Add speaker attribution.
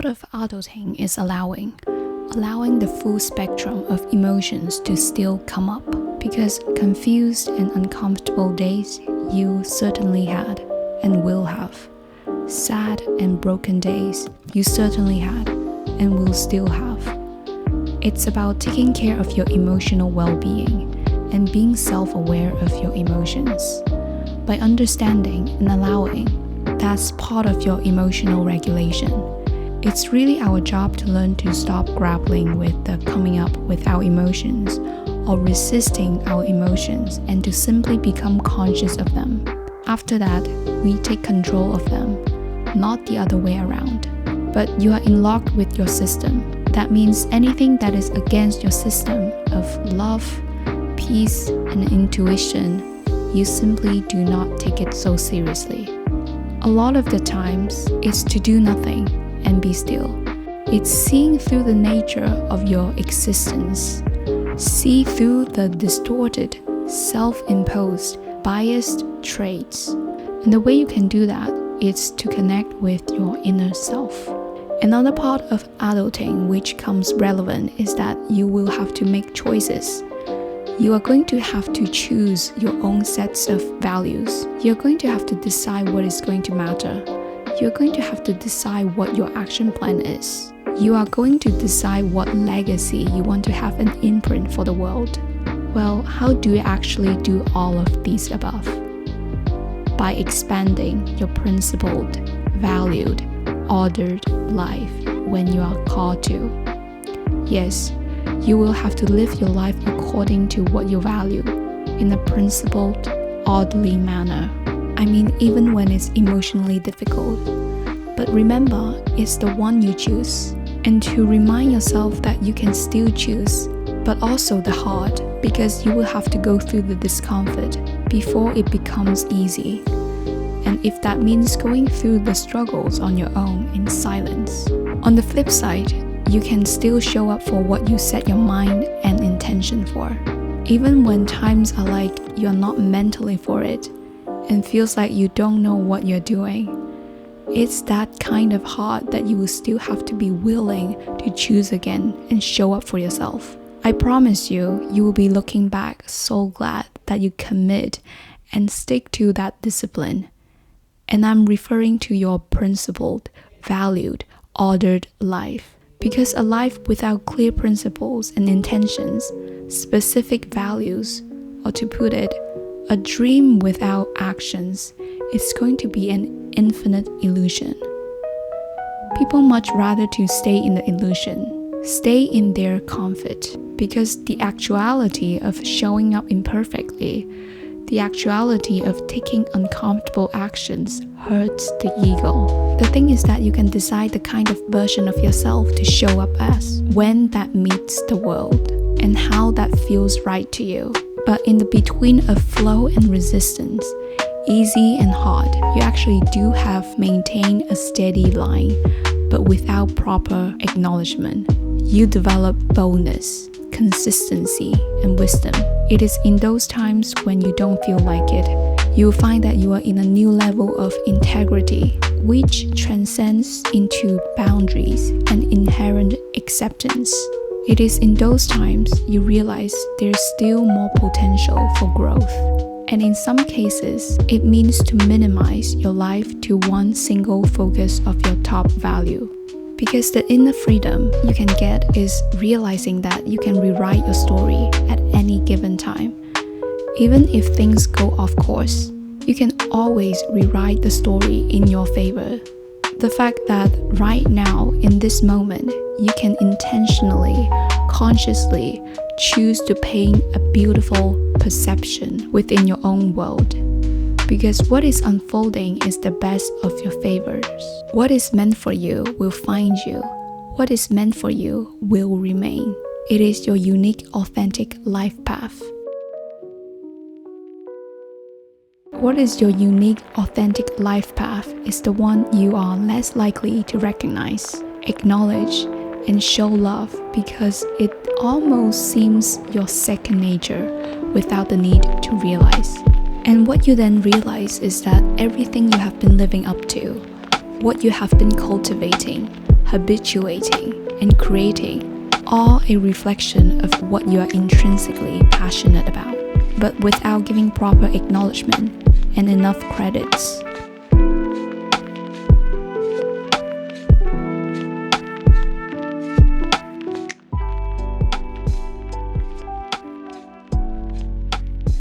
Speaker 1: part of adulting is allowing the full spectrum of emotions to still come up, because confused and uncomfortable days you certainly had and will have. Sad and broken days you certainly had and will still have. It's about taking care of your emotional well-being and being self-aware of your emotions. By understanding and allowing, that's part of your emotional regulation. It's really our job to learn to stop grappling with the coming up with our emotions or resisting our emotions and to simply become conscious of them. After that, we take control of them, not the other way around. But you are in lock with your system. That means anything that is against your system of love, peace, and intuition, you simply do not take it so seriously. A lot of the times, it's to do nothing and be still. It's seeing through the nature of your existence. See through the distorted, self-imposed, biased traits. And the way you can do that is to connect with your inner self. Another part of adulting which comes relevant is that you will have to make choices. You are going to have to choose your own sets of values. You're going to have to decide what is going to matter. You're going to have to decide what your action plan is. You are going to decide what legacy you want to have an imprint for the world. Well, how do you actually do all of these above? By expanding your principled, valued, ordered life when you are called to. Yes, you will have to live your life according to what you value, in a principled, orderly manner. I mean, even when it's emotionally difficult. But remember, it's the one you choose. And to remind yourself that you can still choose, but also the hard, because you will have to go through the discomfort before it becomes easy. And if that means going through the struggles on your own in silence. On the flip side, you can still show up for what you set your mind and intention for. Even when times are like you're not mentally for it and feels like you don't know what you're doing. It's that kind of hard that you will still have to be willing to choose again and show up for yourself. I promise you, you will be looking back so glad that you commit and stick to that discipline. And I'm referring to your principled, valued, ordered life. Because a life without clear principles and intentions, specific values, or to put it, a dream without actions, is going to be an infinite illusion. People much rather to stay in the illusion, stay in their comfort, because the actuality of showing up imperfectly, the actuality of taking uncomfortable actions hurts the ego. The thing is that you can decide the kind of version of yourself to show up as, when that meets the world, and how that feels right to you. But in the between of flow and resistance, easy and hard, you actually do have maintained a steady line, but without proper acknowledgement. You develop boldness, consistency, and wisdom. It is in those times when you don't feel like it, you will find that you are in a new level of integrity, which transcends into boundaries and inherent acceptance. It is in those times you realize there's still more potential for growth. And in some cases, it means to minimize your life to one single focus of your top value. Because the inner freedom you can get is realizing that you can rewrite your story at any given time. Even if things go off course, you can always rewrite the story in your favor. The fact that right now, in this moment, you can intentionally, consciously choose to paint a beautiful perception within your own world. Because what is unfolding is the best of your favors. What is meant for you will find you. What is meant for you will remain. It is your unique, authentic life path. What is your unique, authentic life path is the one you are less likely to recognize, acknowledge, and show love because it almost seems your second nature without the need to realize. And what you then realize is that everything you have been living up to, what you have been cultivating, habituating, and creating, all a reflection of what you are intrinsically passionate about, but without giving proper acknowledgement and enough credits.